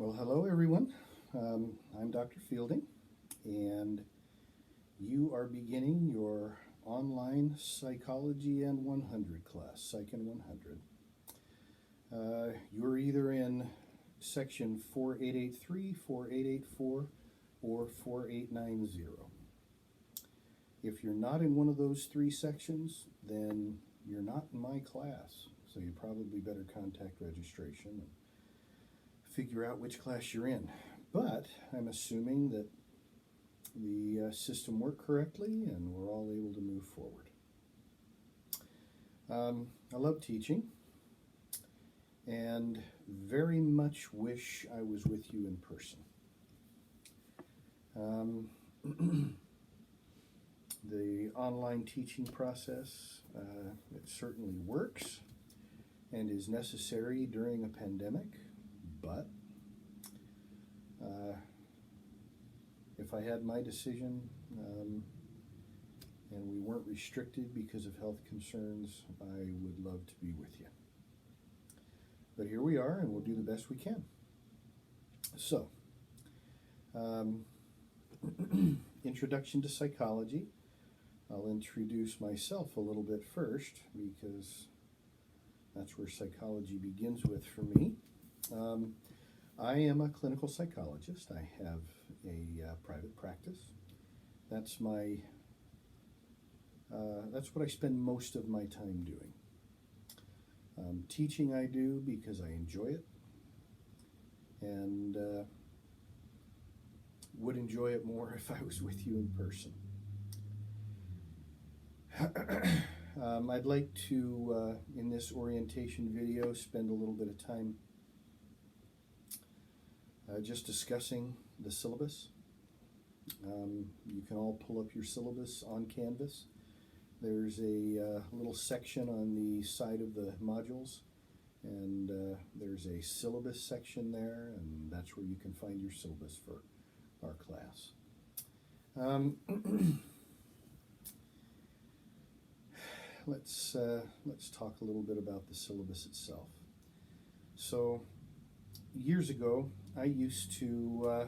Well, hello everyone. I'm Dr. Fielding, and you are beginning your online Psychology and 100 class, Psych and 100. You're either in section 4883, 4884, or 4890. If you're not in one of those three sections, then you're not in my class, so you probably better contact registration and figure out which class you're in. But I'm assuming that the system worked correctly and we're all able to move forward. I love teaching and very much wish I was with you in person. The online teaching process, it certainly works and is necessary during a pandemic, but if I had my decision and we weren't restricted because of health concerns, I would love to be with you. But here we are, and we'll do the best we can. So, introduction to psychology. I'll introduce myself a little bit first because that's where psychology begins with for me. I am a clinical psychologist. I have a private practice. That's what I spend most of my time doing. Teaching I do because I enjoy it and would enjoy it more if I was with you in person. I'd like to, in this orientation video, spend a little bit of time just discussing the syllabus. You can all pull up your syllabus on Canvas. There's a little section on the side of the modules, and there's a syllabus section there, and that's where you can find your syllabus for our class. Let's talk a little bit about the syllabus itself. So, years ago, I used to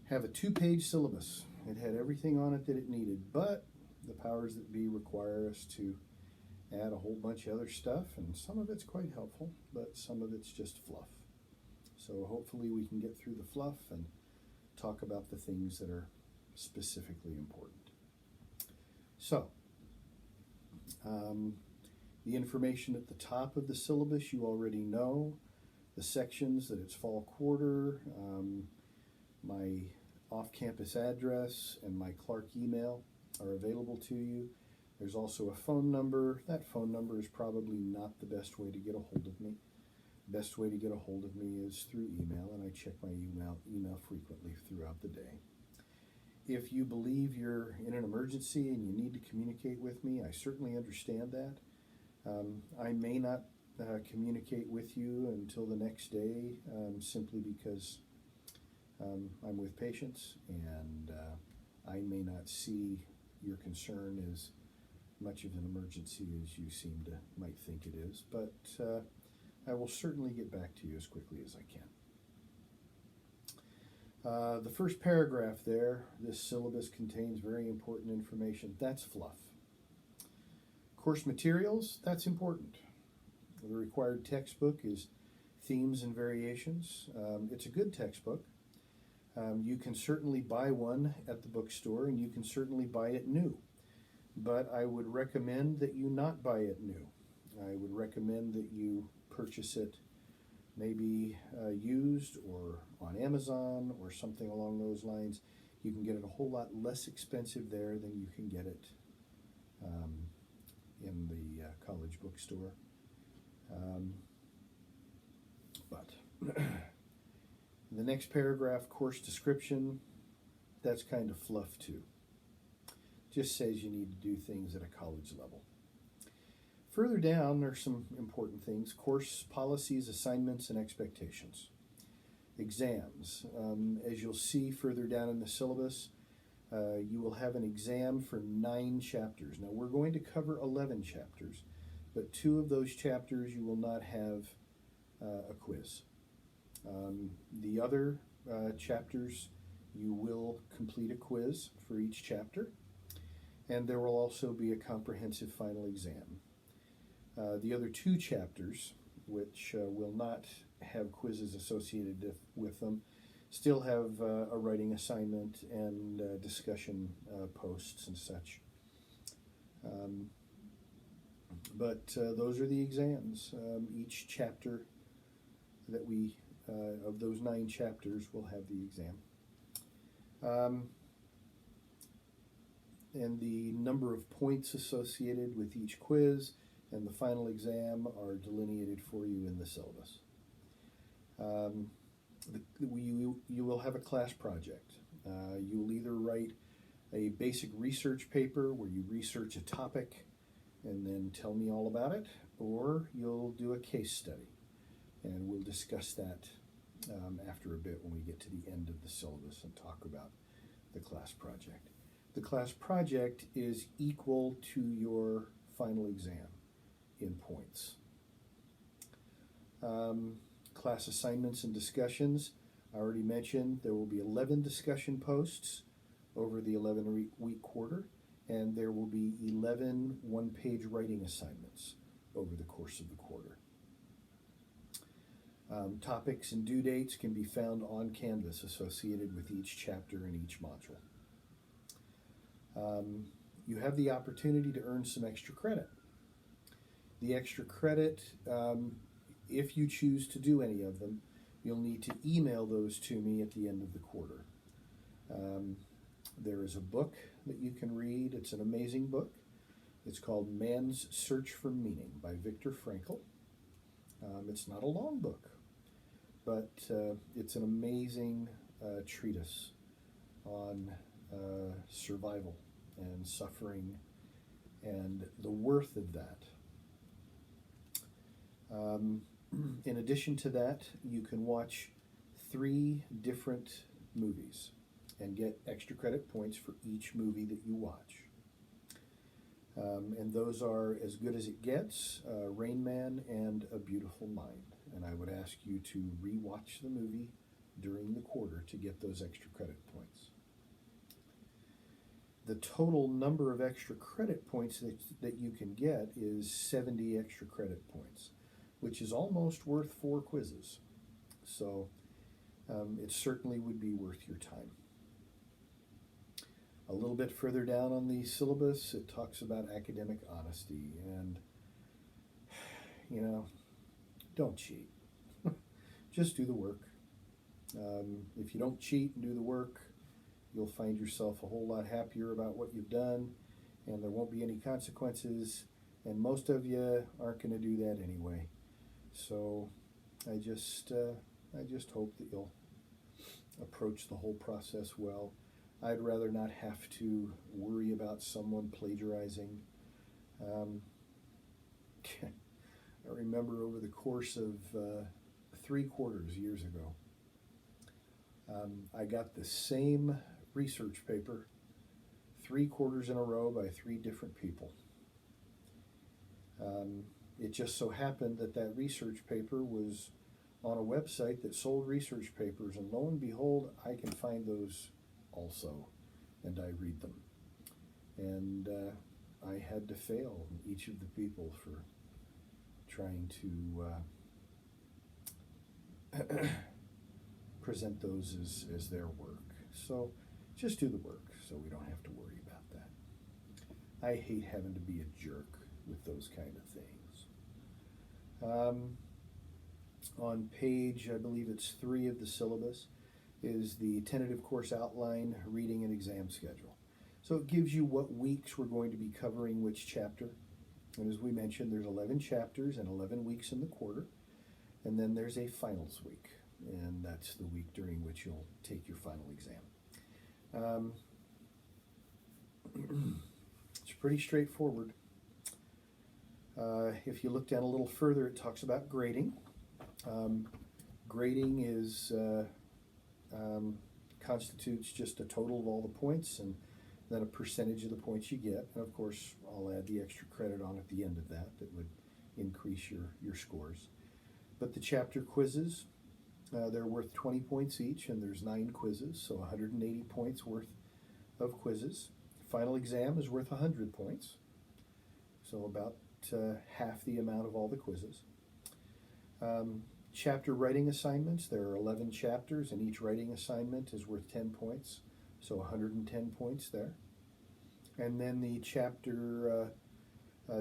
have a 2-page syllabus. It had everything on it that it needed, but the powers that be require us to add a whole bunch of other stuff, and some of it's quite helpful, but some of it's just fluff. So hopefully we can get through the fluff and talk about the things that are specifically important. So, the information at the top of the syllabus you already know. The sections that it's fall quarter, my off-campus address, and my Clark email are available to you. There's also a phone number. That phone number is probably not the best way to get a hold of me. The best way to get a hold of me is through email, and I check my email frequently throughout the day. If you believe you're in an emergency and you need to communicate with me, I certainly understand that. I may not communicate with you until the next day, simply because I'm with patients, and I may not see your concern as much of an emergency as you might think it is, but I will certainly get back to you as quickly as I can. The first paragraph there, this syllabus contains very important information. That's fluff. Course materials, that's important. The required textbook is Themes and Variations. It's a good textbook. You can certainly buy one at the bookstore, and you can certainly buy it new. But I would recommend that you not buy it new. I would recommend that you purchase it maybe used or on Amazon or something along those lines. You can get it a whole lot less expensive there than you can get it in the college bookstore. But the next paragraph, course description, that's kind of fluff too. Just says you need to do things at a college level. Further down, there's some important things: course policies, assignments, and expectations. Exams. As you'll see further down in the syllabus, you will have an exam for 9 chapters. Now, we're going to cover 11 chapters, but 2 of those chapters you will not have a quiz. The other chapters, you will complete a quiz for each chapter, and there will also be a comprehensive final exam. The other two chapters, which will not have quizzes associated with them, still have a writing assignment and discussion posts and such. But those are the exams. Each chapter that we, of those 9 chapters, will have the exam. And the number of points associated with each quiz and the final exam are delineated for you in the syllabus. You will have a class project. You will either write a basic research paper where you research a topic and then tell me all about it, or you'll do a case study, and we'll discuss that after a bit when we get to the end of the syllabus and talk about the class project. The class project is equal to your final exam in points. Class assignments and discussions, I already mentioned there will be 11 discussion posts over the 11-week quarter, and there will be 11 one-page writing assignments over the course of the quarter. Topics and due dates can be found on Canvas associated with each chapter and each module. You have the opportunity to earn some extra credit. The extra credit, if you choose to do any of them, you'll need to email those to me at the end of the quarter. There is a book that you can read. It's an amazing book. It's called Man's Search for Meaning by Viktor Frankl. It's not a long book, but it's an amazing treatise on survival and suffering and the worth of that. In addition to that, you can watch 3 different movies and get extra credit points for each movie that you watch. And those are As Good as It Gets, Rain Man, and A Beautiful Mind. And I would ask you to re-watch the movie during the quarter to get those extra credit points. The total number of extra credit points that you can get is 70 extra credit points, which is almost worth 4 quizzes. So it certainly would be worth your time. A little bit further down on the syllabus, it talks about academic honesty, and, don't cheat. Just do the work. If you don't cheat and do the work, you'll find yourself a whole lot happier about what you've done, and there won't be any consequences, and most of you aren't going to do that anyway. So I just hope that you'll approach the whole process well. I'd rather not have to worry about someone plagiarizing. I remember over the course of 3 quarters years ago, I got the same research paper 3 quarters in a row by 3 different people. It just so happened that research paper was on a website that sold research papers, and lo and behold, I can find those also, and I read them. And I had to fail each of the people for trying to present those as their work. So just do the work so we don't have to worry about that. I hate having to be a jerk with those kind of things. On page, I believe it's 3 of the syllabus, is the tentative course outline, reading, and exam schedule. So it gives you what weeks we're going to be covering which chapter. And as we mentioned, there's 11 chapters and 11 weeks in the quarter. And then there's a finals week, and that's the week during which you'll take your final exam. It's pretty straightforward. If you look down a little further, it talks about grading. Grading is constitutes just a total of all the points and then a percentage of the points you get. And of course, I'll add the extra credit on at the end of that would increase your scores. But the chapter quizzes, They're worth 20 points each, and there's 9 quizzes, so 180 points worth of quizzes. Final exam is worth 100 points, so about half the amount of all the quizzes. Chapter writing assignments, there are 11 chapters, and each writing assignment is worth 10 points, so 110 points there. And then the chapter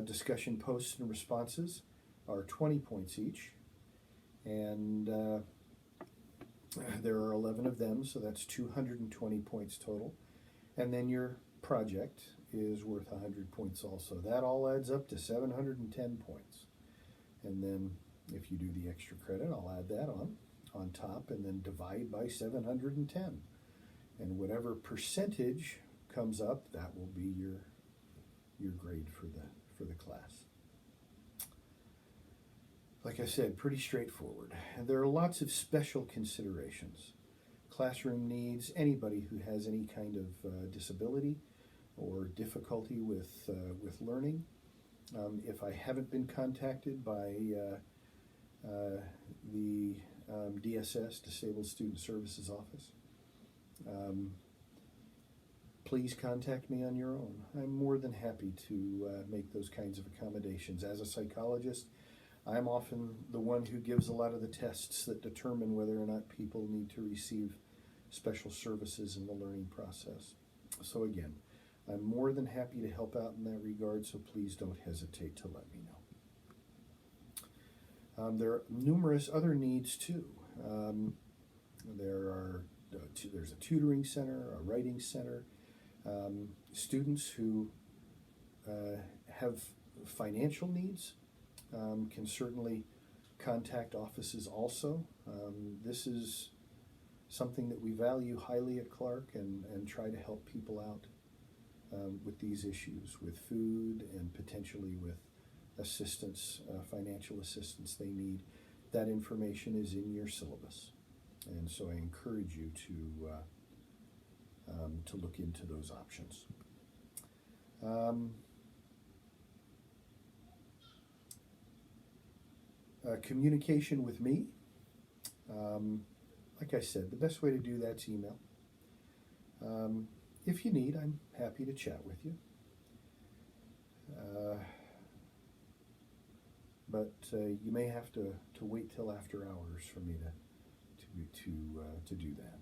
discussion posts and responses are 20 points each, and there are 11 of them, so that's 220 points total. And then your project is worth 100 points also. That all adds up to 710 points. And then if you do the extra credit, I'll add that on top, and then divide by 710. And whatever percentage comes up, that will be your grade for the class. Like I said, pretty straightforward. And there are lots of special considerations. Classroom needs, anybody who has any kind of disability or difficulty with learning. If I haven't been contacted by the DSS, Disabled Student Services Office, please contact me on your own. I'm more than happy to make those kinds of accommodations. As a psychologist, I'm often the one who gives a lot of the tests that determine whether or not people need to receive special services in the learning process. So again, I'm more than happy to help out in that regard, so please don't hesitate to let me know. There are numerous other needs too. There's a tutoring center, a writing center. Students who have financial needs can certainly contact offices also. This is something that we value highly at Clark, and try to help people out with these issues, with food and potentially with assistance, financial assistance they need. That information is in your syllabus, and so I encourage you to look into those options. Communication with me. Like I said, the best way to do that's email. If you need, I'm happy to chat with you. But you may have to wait till after hours for me to do that.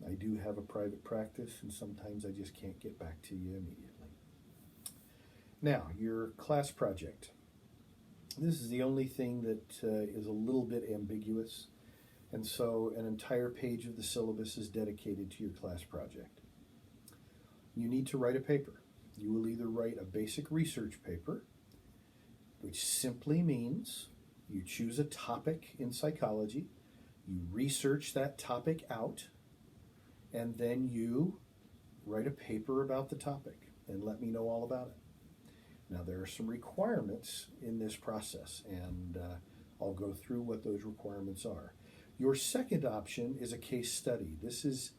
I do have a private practice, and sometimes I just can't get back to you immediately. Now, your class project. This is the only thing that is a little bit ambiguous, and so an entire page of the syllabus is dedicated to your class project. You need to write a paper. You will either write a basic research paper, which simply means you choose a topic in psychology, you research that topic out, and then you write a paper about the topic and let me know all about it. Now, there are some requirements in this process, and I'll go through what those requirements are. Your second option is a case study. This is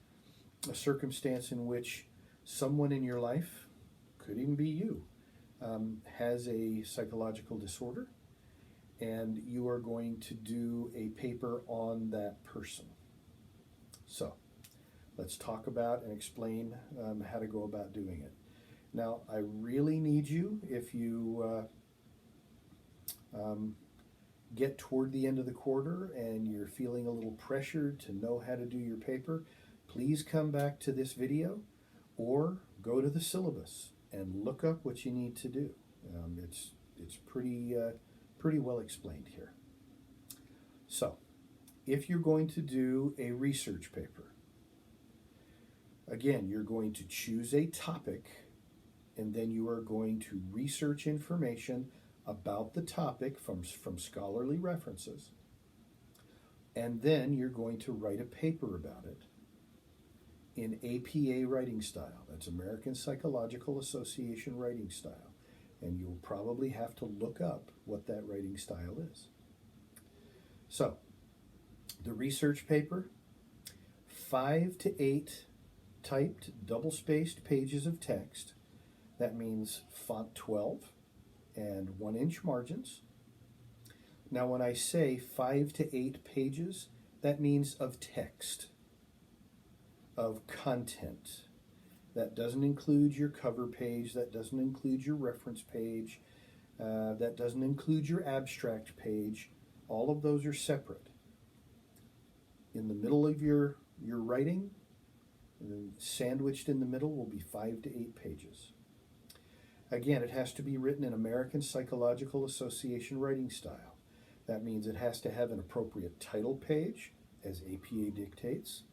a circumstance in which someone in your life, could even be you, has a psychological disorder, and you are going to do a paper on that person. So, let's talk about and explain how to go about doing it. Now, I really need you, if you get toward the end of the quarter and you're feeling a little pressured to know how to do your paper, please come back to this video or go to the syllabus and look up what you need to do. It's pretty well explained here. So, if you're going to do a research paper, again, you're going to choose a topic, and then you are going to research information about the topic from scholarly references, and then you're going to write a paper about it in APA writing style. That's American Psychological Association writing style, and you'll probably have to look up what that writing style is. So, the research paper, 5 to 8 typed double-spaced pages of text. That means font 12 and 1-inch margins. Now, when I say 5 to 8 pages, that means of text, of content. That doesn't include your cover page, that doesn't include your reference page, that doesn't include your abstract page. All of those are separate. In the middle of your writing, sandwiched in the middle, will be 5 to 8 pages. Again, it has to be written in American Psychological Association writing style. That means it has to have an appropriate title page, as APA dictates,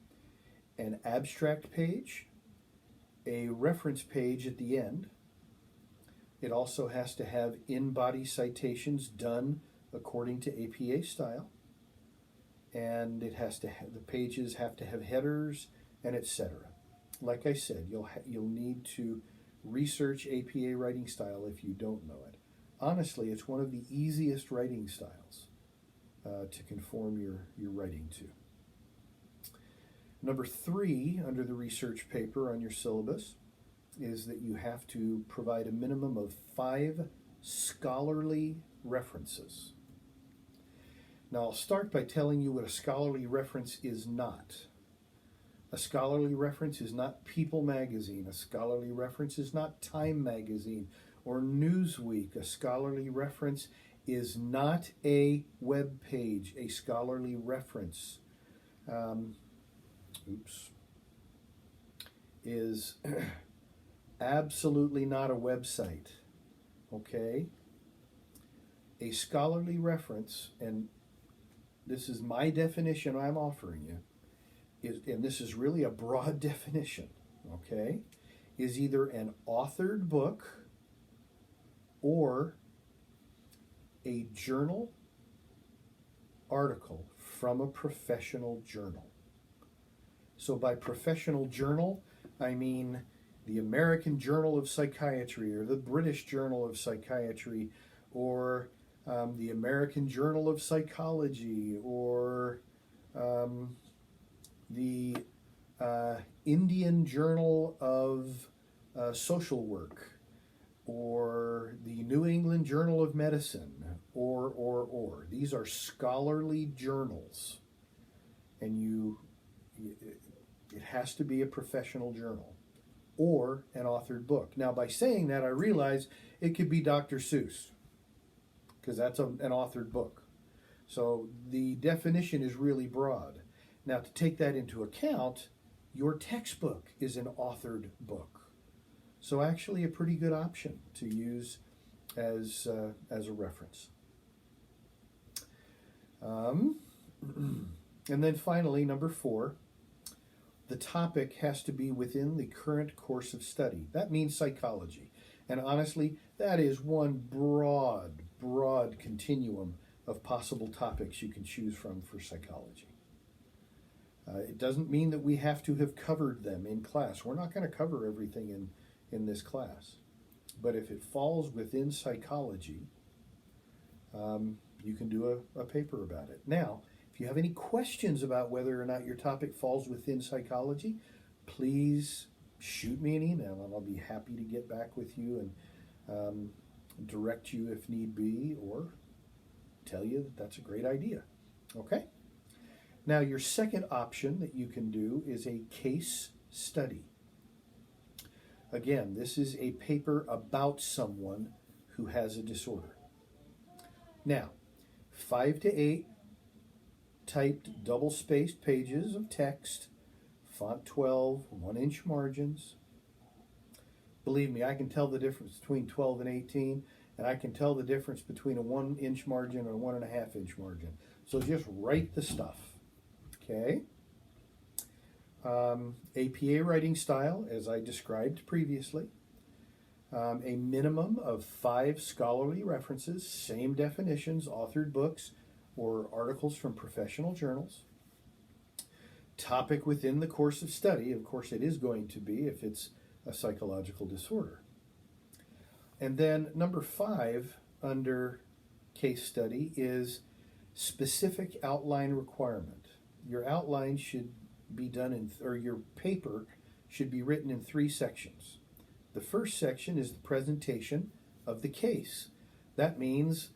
an abstract page, a reference page at the end. It also has to have in-body citations done according to APA style, and it has to have, the pages have to have headers, and etc. Like I said, you'll need to research APA writing style if you don't know it. Honestly, it's one of the easiest writing styles to conform your writing to. Number 3 under the research paper on your syllabus is that you have to provide a minimum of 5 scholarly references. Now, I'll start by telling you what a scholarly reference is not. A scholarly reference is not People magazine. A scholarly reference is not Time magazine or Newsweek. A scholarly reference is not a web page. A scholarly reference is absolutely not a website. Okay? A scholarly reference, and this is my definition I'm offering you, and this is really a broad definition, okay, is either an authored book or a journal article from a professional journal. So by professional journal, I mean the American Journal of Psychiatry or the British Journal of Psychiatry or the American Journal of Psychology or the Indian Journal of Social Work or the New England Journal of Medicine or. These are scholarly journals, and it has to be a professional journal or an authored book. Now, by saying that, I realize it could be Dr. Seuss, because that's an authored book. So the definition is really broad. Now, to take that into account, your textbook is an authored book. So actually a pretty good option to use as a reference. And then finally, number 4, the topic has to be within the current course of study. That means psychology. And honestly, that is one broad continuum of possible topics you can choose from for psychology. It doesn't mean that we have to have covered them in class. We're not going to cover everything in this class. But if it falls within psychology, you can do a paper about it. Now, if you have any questions about whether or not your topic falls within psychology, please shoot me an email and I'll be happy to get back with you and direct you if need be, or tell you that that's a great idea. Okay? Now, your second option that you can do is a case study. Again, this is a paper about someone who has a disorder. Now, 5 to 8 typed double-spaced pages of text, font 12, 1-inch margins. Believe me, I can tell the difference between 12 and 18, and I can tell the difference between a 1-inch margin and a 1.5-inch margin. So just write the stuff, okay? APA writing style, as I described previously. A minimum of 5 scholarly references, same definitions, authored books or articles from professional journals. Topic within the course of study, of course it is going to be if it's a psychological disorder. And then number 5 under case study is specific outline requirement. Your outline should be done or your paper should be written in 3 sections. The first section is the presentation of the case. That means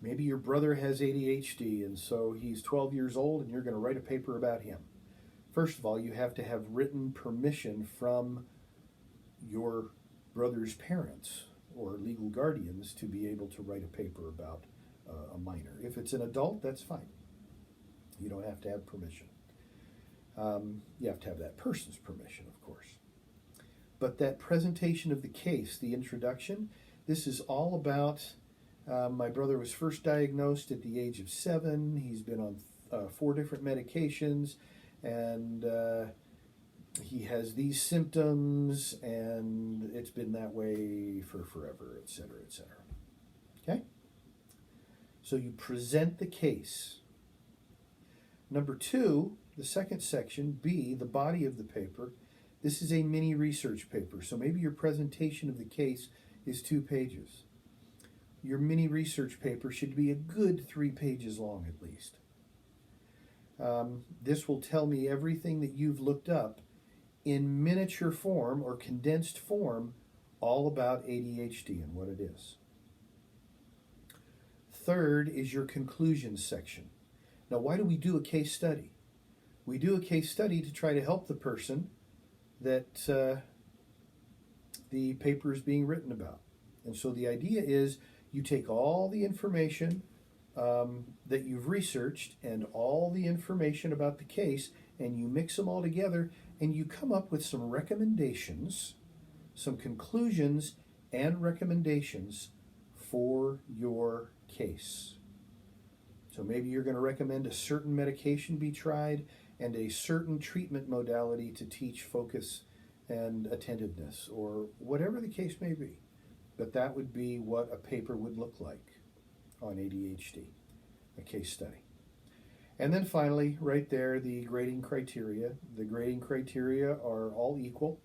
Maybe your brother has ADHD, and so he's 12 years old, and you're going to write a paper about him. First of all, you have to have written permission from your brother's parents or legal guardians to be able to write a paper about a minor. If it's an adult, that's fine. You don't have to have permission. You have to have that person's permission, of course. But that presentation of the case, the introduction, this is all about my brother was first diagnosed at the age of 7. He's been on 4 different medications, and he has these symptoms, and it's been that way for forever, et cetera, et cetera. Okay? So you present the case. Number 2, the second section, B, the body of the paper. This is a mini research paper, so maybe your presentation of the case is 2 pages. Your mini research paper should be a good 3 pages long at least. This will tell me everything that you've looked up in miniature form or condensed form, all about ADHD and what it is. Third is your conclusions section. Now, why do we do a case study? We do a case study to try to help the person that the paper is being written about. And so the idea is you take all the information that you've researched and all the information about the case, and you mix them all together, and you come up with some recommendations, some conclusions and recommendations for your case. So maybe you're going to recommend a certain medication be tried and a certain treatment modality to teach focus and attentiveness, or whatever the case may be. But that would be what a paper would look like on ADHD, a case study. And then finally, right there, the grading criteria. The grading criteria are all equal.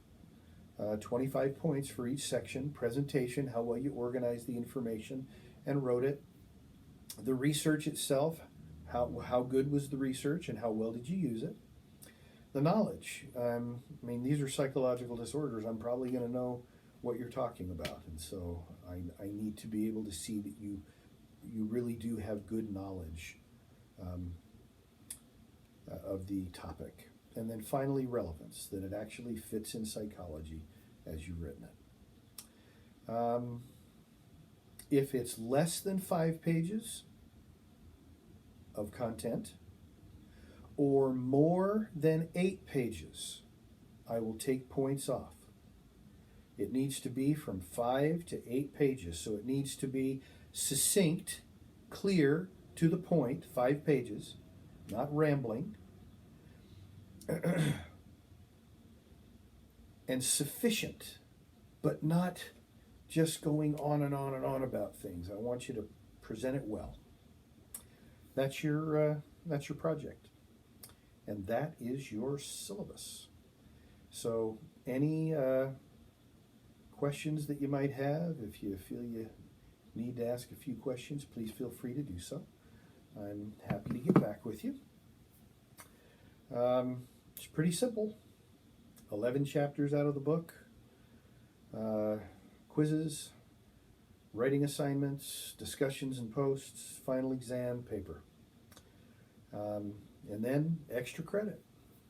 25 points for each section. Presentation, how well you organized the information and wrote it. The research itself, how good was the research and how well did you use it. The knowledge. These are psychological disorders. I'm probably going to know what you're talking about. And so I need to be able to see that you really do have good knowledge of the topic. And then finally, relevance, that it actually fits in psychology as you've written it. If it's less than 5 pages of content or more than 8 pages, I will take points off. It needs to be from 5 to 8 pages, so it needs to be succinct, clear, to the point, 5 pages, not rambling, and sufficient, but not just going on and on and on about things. I want you to present it well. That's your project, and that is your syllabus. So any questions that you might have, if you feel you need to ask a few questions, please feel free to do so. I'm happy to get back with you. It's pretty simple. 11 chapters out of the book, quizzes, writing assignments, discussions and posts, final exam, paper. And then extra credit.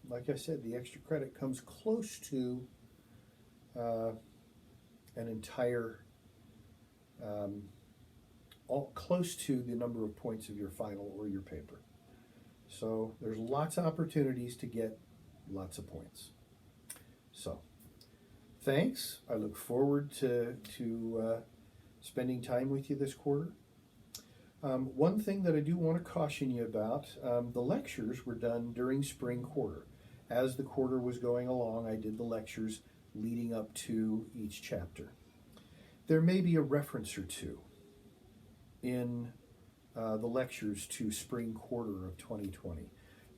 Like I said, the extra credit comes close to an entire, close to the number of points of your final or your paper. So there's lots of opportunities to get lots of points. So thanks. I look forward to spending time with you this quarter. One thing that I do want to caution you about, the lectures were done during spring quarter. As the quarter was going along, I did the lectures leading up to each chapter. There may be a reference or two in the lectures to spring quarter of 2020.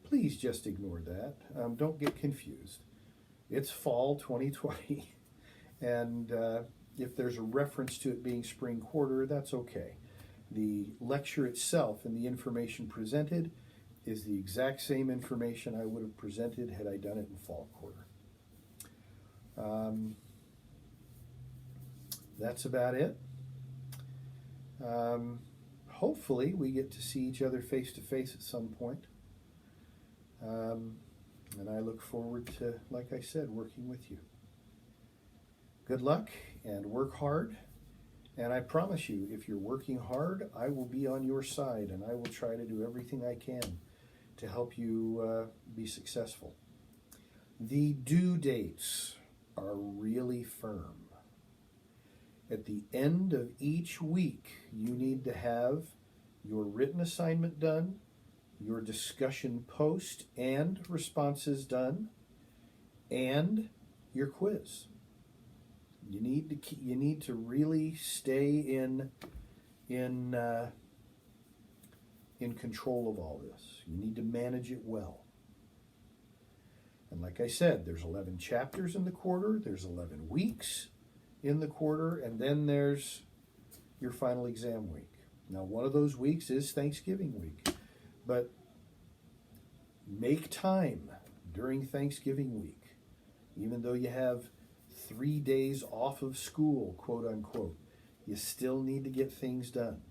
Please just ignore that. Don't get confused. It's fall 2020, and if there's a reference to it being spring quarter, that's okay. The lecture itself and the information presented is the exact same information I would have presented had I done it in fall quarter. That's about it. hopefully we get to see each other face to face at some point. And I look forward to, like I said, working with you. Good luck and work hard. And I promise you, if you're working hard, I will be on your side and I will try to do everything I can to help you be successful. The due dates are really firm. At the end of each week, you need to have your written assignment done, your discussion post and responses done, and your quiz. You need to really stay in control of all this. You need to manage it well. And like I said, there's 11 chapters in the quarter, there's 11 weeks in the quarter, and then there's your final exam week. Now, one of those weeks is Thanksgiving week, but make time during Thanksgiving week, even though you have 3 days off of school, quote unquote, you still need to get things done.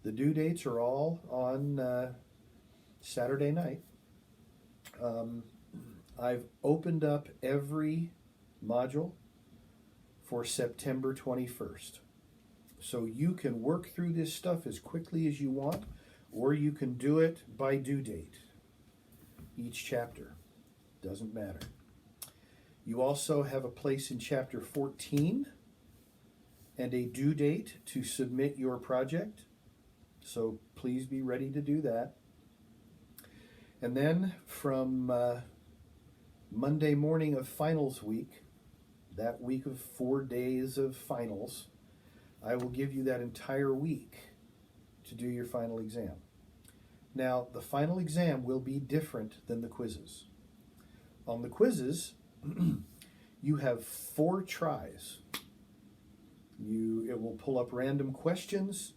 The due dates are all on Saturday night. I've opened up every module for September 21st. So you can work through this stuff as quickly as you want, or you can do it by due date. Each chapter. Doesn't matter. You also have a place in chapter 14 and a due date to submit your project. So please be ready to do that. And then from Monday morning of finals week, that week of 4 days of finals, I will give you that entire week to do your final exam. Now, the final exam will be different than the quizzes. On the quizzes, you have 4 tries. It will pull up random questions,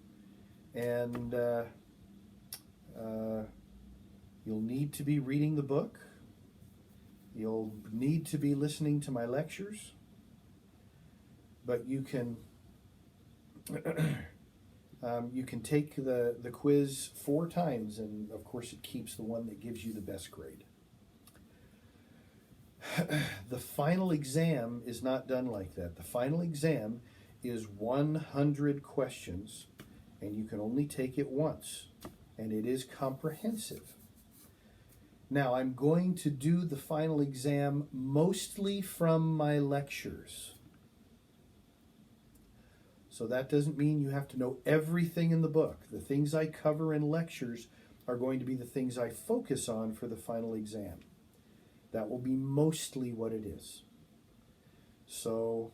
and you'll need to be reading the book. You'll need to be listening to my lectures, but you can take the quiz 4 times, and of course it keeps the one that gives you the best grade. The final exam is not done like that. The final exam is 100 questions, and you can only take it once, and it is comprehensive. Now, I'm going to do the final exam mostly from my lectures. So that doesn't mean you have to know everything in the book. The things I cover in lectures are going to be the things I focus on for the final exam. That will be mostly what it is. So,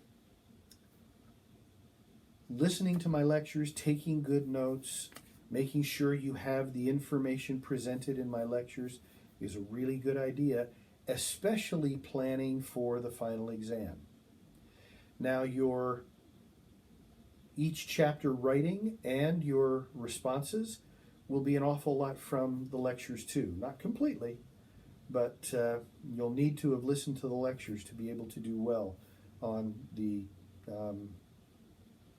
listening to my lectures, taking good notes, making sure you have the information presented in my lectures is a really good idea, especially planning for the final exam. Now, each chapter writing and your responses will be an awful lot from the lectures too. Not completely, but you'll need to have listened to the lectures to be able to do well on the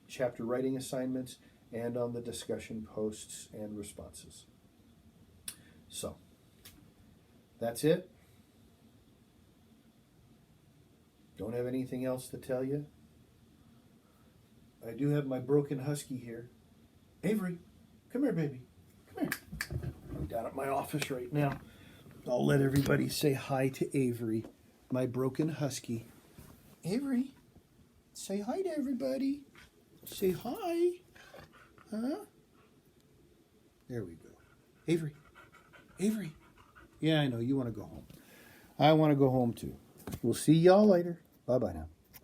chapter writing assignments and on the discussion posts and responses. So, that's it. Don't have anything else to tell you. I do have my broken husky here. Avery, come here, baby. Come here. I'm down at my office right now. I'll let everybody say hi to Avery, my broken husky. Avery, say hi to everybody. Say hi. Huh? There we go. Avery. Avery. Yeah, I know. You want to go home. I want to go home too. We'll see y'all later. Bye-bye now.